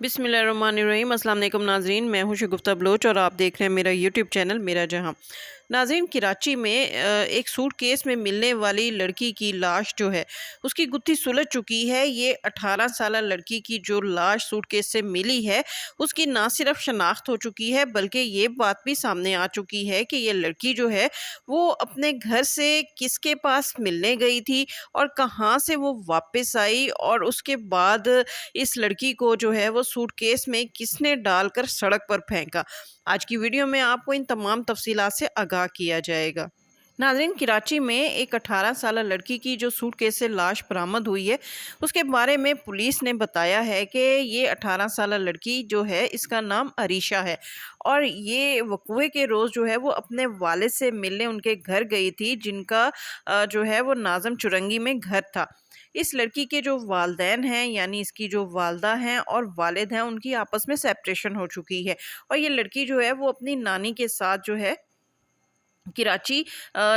بسم اللہ الرحمن الرحیم۔ السلام علیکم ناظرین، میں ہوں شگفتہ بلوچ اور آپ دیکھ رہے ہیں میرا یوٹیوب چینل میرا جہاں۔ ناظرین، کراچی میں ایک سوٹ کیس میں ملنے والی لڑکی کی لاش جو ہے اس کی گتھی سلجھ چکی ہے۔ یہ 18 سالہ لڑکی کی جو لاش سوٹ کیس سے ملی ہے اس کی نہ صرف شناخت ہو چکی ہے بلکہ یہ بات بھی سامنے آ چکی ہے کہ یہ لڑکی جو ہے وہ اپنے گھر سے کس کے پاس ملنے گئی تھی اور کہاں سے وہ واپس آئی، اور اس کے بعد اس لڑکی کو جو ہے وہ سوٹ کیس میں کس نے ڈال کر سڑک پر پھینکا۔ آج کی ویڈیو میں آپ کو ان تمام تفصیلات سے آگاہ کیا جائے گا۔ ناظرین، کراچی میں ایک 18 سالہ لڑکی کی جو سوٹ کیس سے لاش برآمد ہوئی ہے اس کے بارے میں پولیس نے بتایا ہے کہ یہ 18 سالہ لڑکی جو ہے اس کا نام عریشہ ہے، اور یہ وقوعے کے روز جو ہے وہ اپنے والد سے ملنے ان کے گھر گئی تھی، جن کا جو ہے وہ ناظم چرنگی میں گھر تھا۔ اس لڑکی کے جو والدین ہیں، یعنی اس کی جو والدہ ہیں اور والد ہیں، ان کی آپس میں سیپریشن ہو چکی ہے، اور یہ لڑکی جو ہے وہ اپنی نانی کے ساتھ جو ہے کراچی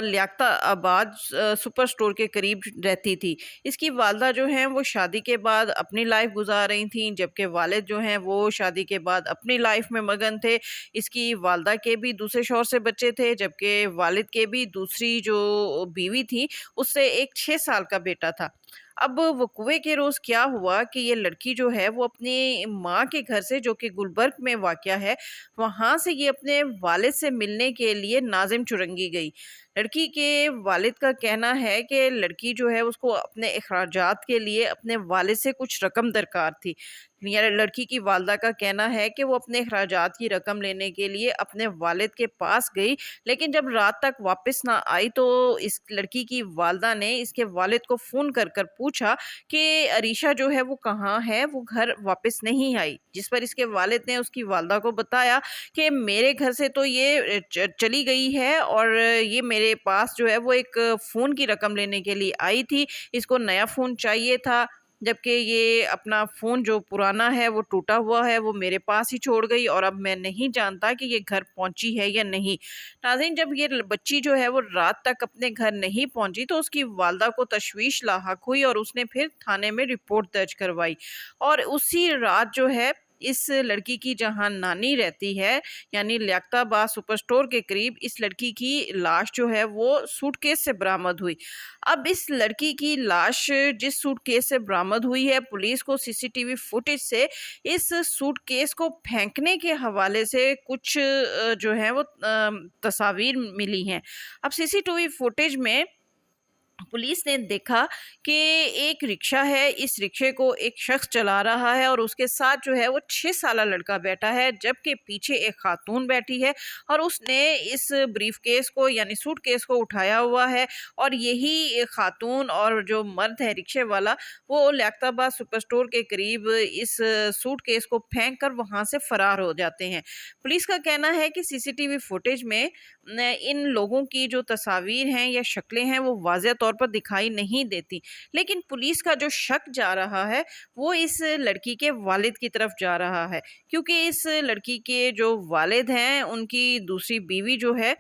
لیاقت آباد سپر سٹور کے قریب رہتی تھی۔ اس کی والدہ جو ہیں وہ شادی کے بعد اپنی لائف گزار رہی تھیں، جبکہ والد جو ہیں وہ شادی کے بعد اپنی لائف میں مگن تھے۔ اس کی والدہ کے بھی دوسرے شوہر سے بچے تھے، جبکہ والد کے بھی دوسری جو بیوی تھی اس سے ایک 6 سال کا بیٹا تھا۔ اب وقوعے کے روز کیا ہوا کہ یہ لڑکی جو ہے وہ اپنی ماں کے گھر سے، جو کہ گلبرگ میں واقع ہے، وہاں سے یہ اپنے والد سے ملنے کے لیے ناظم چرنگی گئی۔ لڑکی کے والد کا کہنا ہے کہ لڑکی جو ہے اس کو اپنے اخراجات کے لیے اپنے والد سے کچھ رقم درکار تھی۔ لڑکی کی والدہ کا کہنا ہے کہ وہ اپنے اخراجات کی رقم لینے کے لیے اپنے والد کے پاس گئی، لیکن جب رات تک واپس نہ آئی تو اس لڑکی کی والدہ نے اس کے والد کو فون کر کر پوچھا کہ عریشہ جو ہے وہ کہاں ہے، وہ گھر واپس نہیں آئی، جس پر اس کے والد نے اس کی والدہ کو بتایا کہ میرے گھر سے تو یہ چلی گئی ہے، اور یہ میرے پاس جو ہے وہ ایک فون کی رقم لینے کے لیے آئی تھی، اس کو نیا فون چاہیے تھا، جبکہ یہ اپنا فون جو پرانا ہے وہ ٹوٹا ہوا ہے وہ میرے پاس ہی چھوڑ گئی، اور اب میں نہیں جانتا کہ یہ گھر پہنچی ہے یا نہیں۔ ناظرین، جب یہ بچی جو ہے وہ رات تک اپنے گھر نہیں پہنچی تو اس کی والدہ کو تشویش لاحق ہوئی، اور اس نے پھر تھانے میں رپورٹ درج کروائی، اور اسی رات جو ہے اس لڑکی کی جہاں نانی رہتی ہے، یعنی لیاقت آباد سپر سٹور کے قریب، اس لڑکی کی لاش جو ہے وہ سوٹ کیس سے برآمد ہوئی۔ اب اس لڑکی کی لاش جس سوٹ کیس سے برآمد ہوئی ہے، پولیس کو سی سی ٹی وی فوٹیج سے اس سوٹ کیس کو پھینکنے کے حوالے سے کچھ جو ہے وہ تصاویر ملی ہیں۔ اب سی سی ٹی وی فوٹیج میں پولیس نے دیکھا کہ ایک رکشہ ہے، اس رکشے کو ایک شخص چلا رہا ہے، اور اس کے ساتھ جو ہے وہ 6 سالہ لڑکا بیٹھا ہے، جبکہ پیچھے ایک خاتون بیٹھی ہے، اور اس نے اس بریف کیس کو یعنی سوٹ کیس کو اٹھایا ہوا ہے، اور یہی خاتون اور جو مرد ہے رکشے والا، وہ لیاقت آباد سپر سٹور کے قریب اس سوٹ کیس کو پھینک کر وہاں سے فرار ہو جاتے ہیں۔ پولیس کا کہنا ہے کہ سی سی ٹی وی فوٹیج میں ان لوگوں کی جو تصاویر ہیں یا شکلیں ہیں وہ واضح طور پر دکھائی نہیں دیتی، لیکن پولیس کا جو شک جا رہا ہے وہ اس لڑکی کے والد کی طرف جا رہا ہے، کیونکہ اس لڑکی کے جو والد ہیں ان کی دوسری بیوی جو ہے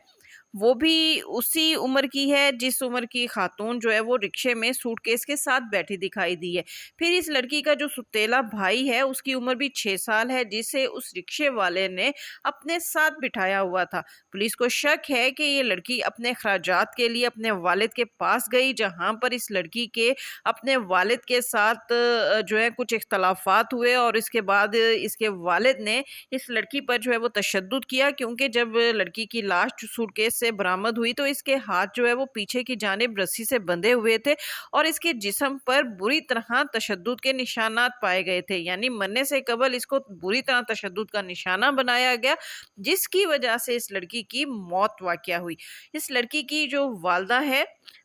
وہ بھی اسی عمر کی ہے جس عمر کی خاتون جو ہے وہ رکشے میں سوٹ کیس کے ساتھ بیٹھی دکھائی دی ہے۔ پھر اس لڑکی کا جو ستیلا بھائی ہے اس کی عمر بھی 6 سال ہے، جسے اس رکشے والے نے اپنے ساتھ بٹھایا ہوا تھا۔ پولیس کو شک ہے کہ یہ لڑکی اپنے اخراجات کے لیے اپنے والد کے پاس گئی، جہاں پر اس لڑکی کے اپنے والد کے ساتھ جو ہے کچھ اختلافات ہوئے، اور اس کے بعد اس کے والد نے اس لڑکی پر جو ہے وہ تشدد کیا، کیونکہ جب لڑکی کی لاش سوٹ کیس سے برآمد ہوئی تو اس کے ہاتھ جو ہے وہ پیچھے کی جانب رسی سے بندھے ہوئے تھے، اور اس کے جسم پر بری طرح تشدد کے نشانات پائے گئے تھے، یعنی مرنے سے قبل اس کو بری طرح تشدد کا نشانہ بنایا گیا، جس کی وجہ سے اس لڑکی کی موت واقع ہوئی۔ اس لڑکی کی جو والدہ ہے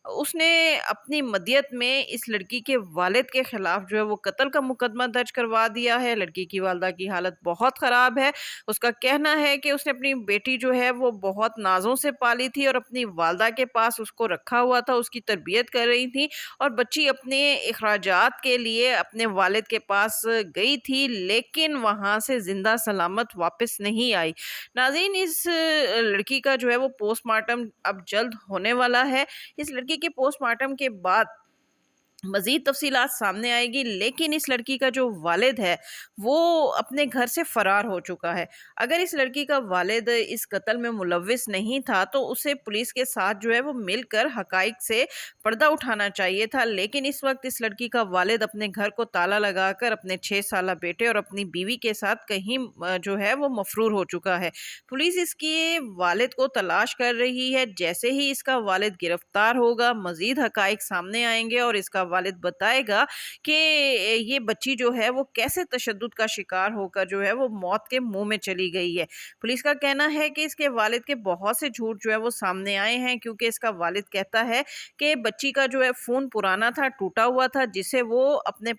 اس نے اپنی مدیت میں اس لڑکی کے والد کے خلاف جو ہے وہ قتل کا مقدمہ درج کروا دیا ہے۔ لڑکی کی والدہ کی حالت بہت خراب ہے، اس کا کہنا ہے کہ اس نے اپنی بیٹی جو ہے وہ بہت نازوں سے پالی تھی، اور اپنی والدہ کے پاس اس کو رکھا ہوا تھا، اس کی تربیت کر رہی تھی، اور بچی اپنے اخراجات کے لیے اپنے والد کے پاس گئی تھی، لیکن وہاں سے زندہ سلامت واپس نہیں آئی۔ ناظرین، اس لڑکی کا جو ہے وہ پوسٹ مارٹم اب جلد ہونے والا ہے۔ اس لڑکی کے پوسٹ مارٹم کے بعد مزید تفصیلات سامنے آئے گی، لیکن اس لڑکی کا جو والد ہے وہ اپنے گھر سے فرار ہو چکا ہے۔ اگر اس لڑکی کا والد اس قتل میں ملوث نہیں تھا تو اسے پولیس کے ساتھ جو ہے وہ مل کر حقائق سے پردہ اٹھانا چاہیے تھا، لیکن اس وقت اس لڑکی کا والد اپنے گھر کو تالا لگا کر اپنے 6 سالہ بیٹے اور اپنی بیوی کے ساتھ کہیں جو ہے وہ مفرور ہو چکا ہے۔ پولیس اس کے والد کو تلاش کر رہی ہے۔ جیسے ہی اس کا والد گرفتار ہوگا، مزید حقائق سامنے آئیں گے اور اس کا والد بتائے گا کہ یہ بچی جو ہے وہ کیسے تشدد کا شکار ہو کر جو ہے وہ موت کے منہ میں چلی گئی ہے۔ پولیس کا کہنا ہے کہ اس کے والد کے بہت سے جھوٹ جو ہے وہ سامنے آئے ہیں، کیونکہ اس کا والد کہتا ہے کہ بچی کا جو ہے فون پرانا تھا، ٹوٹا ہوا تھا، جسے وہ اپنے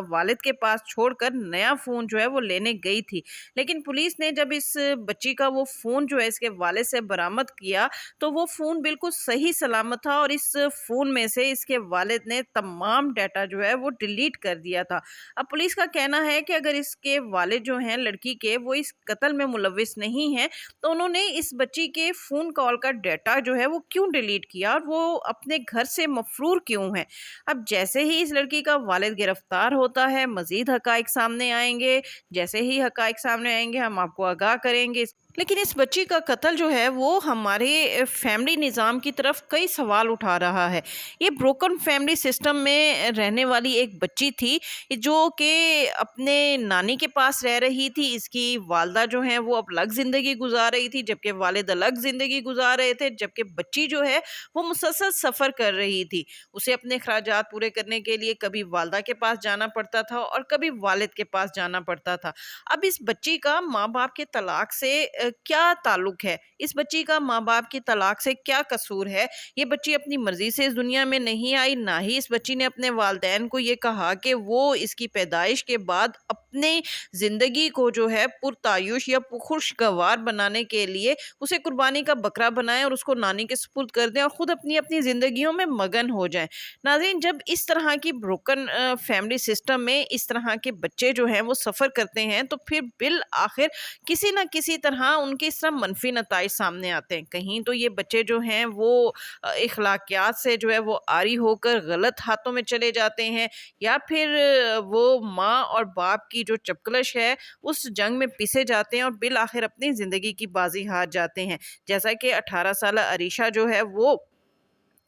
والد کے پاس چھوڑ کر نیا فون جو ہے وہ لینے گئی تھی۔ لیکن پولیس نے جب اس بچی کا وہ فون جو ہے اس کے والد سے برآمد کیا تو وہ فون بالکل صحیح سلامت تھا، اور اس فون میں سے اس کے والد نے تمام ڈیٹا جو ہے وہ ڈیلیٹ کر دیا تھا۔ اب پولیس کا کہنا ہے کہ اگر اس کے والد جو ہیں لڑکی کے وہ اس قتل میں ملوث نہیں ہیں تو انہوں نے اس بچی کے فون کال کا ڈیٹا جو ہے وہ کیوں ڈیلیٹ کیا اور وہ اپنے گھر سے مفرور کیوں ہیں۔ اب جیسے ہی اس لڑکی کا والد گرفتار ہوتا ہے، مزید حقائق سامنے آئیں گے۔ جیسے ہی حقائق سامنے آئیں گے ہم آپ کو آگاہ کریں گے۔ لیکن اس بچی کا قتل جو ہے وہ ہمارے فیملی نظام کی طرف کئی سوال اٹھا رہا ہے۔ یہ بروکن فیملی سسٹم میں رہنے والی ایک بچی تھی جو کہ اپنے نانی کے پاس رہ رہی تھی۔ اس کی والدہ جو ہیں وہ الگ زندگی گزار رہی تھی، جبکہ والد الگ زندگی گزار رہے تھے، جبکہ بچی جو ہے وہ مسلسل سفر کر رہی تھی۔ اسے اپنے اخراجات پورے کرنے کے لیے کبھی والدہ کے پاس جانا پڑتا تھا اور کبھی والد کے پاس جانا پڑتا تھا۔ اب اس بچی کا ماں باپ کے طلاق سے کیا تعلق ہے؟ اس بچی کا ماں باپ کی طلاق سے کیا قصور ہے؟ یہ بچی اپنی مرضی سے اس دنیا میں نہیں آئی، نہ ہی اس بچی نے اپنے والدین کو یہ کہا کہ وہ اس کی پیدائش کے بعد اپنے زندگی کو جو ہے پرتعیش یا خوشگوار بنانے کے لیے اسے قربانی کا بکرا بنائیں اور اس کو نانی کے سپرد کر دیں اور خود اپنی اپنی زندگیوں میں مگن ہو جائیں۔ ناظرین، جب اس طرح کی بروکن فیملی سسٹم میں اس طرح کے بچے جو ہیں وہ سفر کرتے ہیں تو پھر بالآخر کسی نہ کسی طرح ان کے اس طرح منفی نتائج سامنے آتے ہیں۔ کہیں تو یہ بچے جو ہیں وہ اخلاقیات سے جو ہے وہ عاری ہو کر غلط ہاتھوں میں چلے جاتے ہیں، یا پھر وہ ماں اور باپ کی جو چپکلش ہے اس جنگ میں پیسے جاتے ہیں اور بالآخر اپنی زندگی کی بازی ہار جاتے ہیں، جیسا کہ 18 سالہ عریشہ جو ہے وہ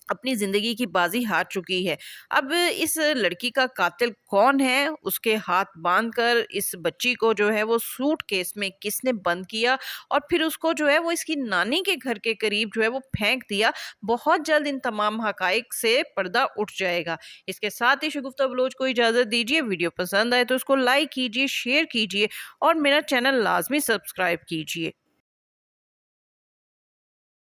اپنی زندگی کی بازی ہار چکی ہے۔ اب اس لڑکی کا قاتل کون ہے؟ اس کے ہاتھ باندھ کر اس بچی کو جو ہے وہ سوٹ کیس میں کس نے بند کیا اور پھر اس کو جو ہے وہ اس کی نانی کے گھر کے قریب جو ہے وہ پھینک دیا؟ بہت جلد ان تمام حقائق سے پردہ اٹھ جائے گا۔ اس کے ساتھ ہی شگفتہ بلوچ کو اجازت دیجیے۔ ویڈیو پسند آئے تو اس کو لائک کیجیے، شیئر کیجیے اور میرا چینل لازمی سبسکرائب کیجیے۔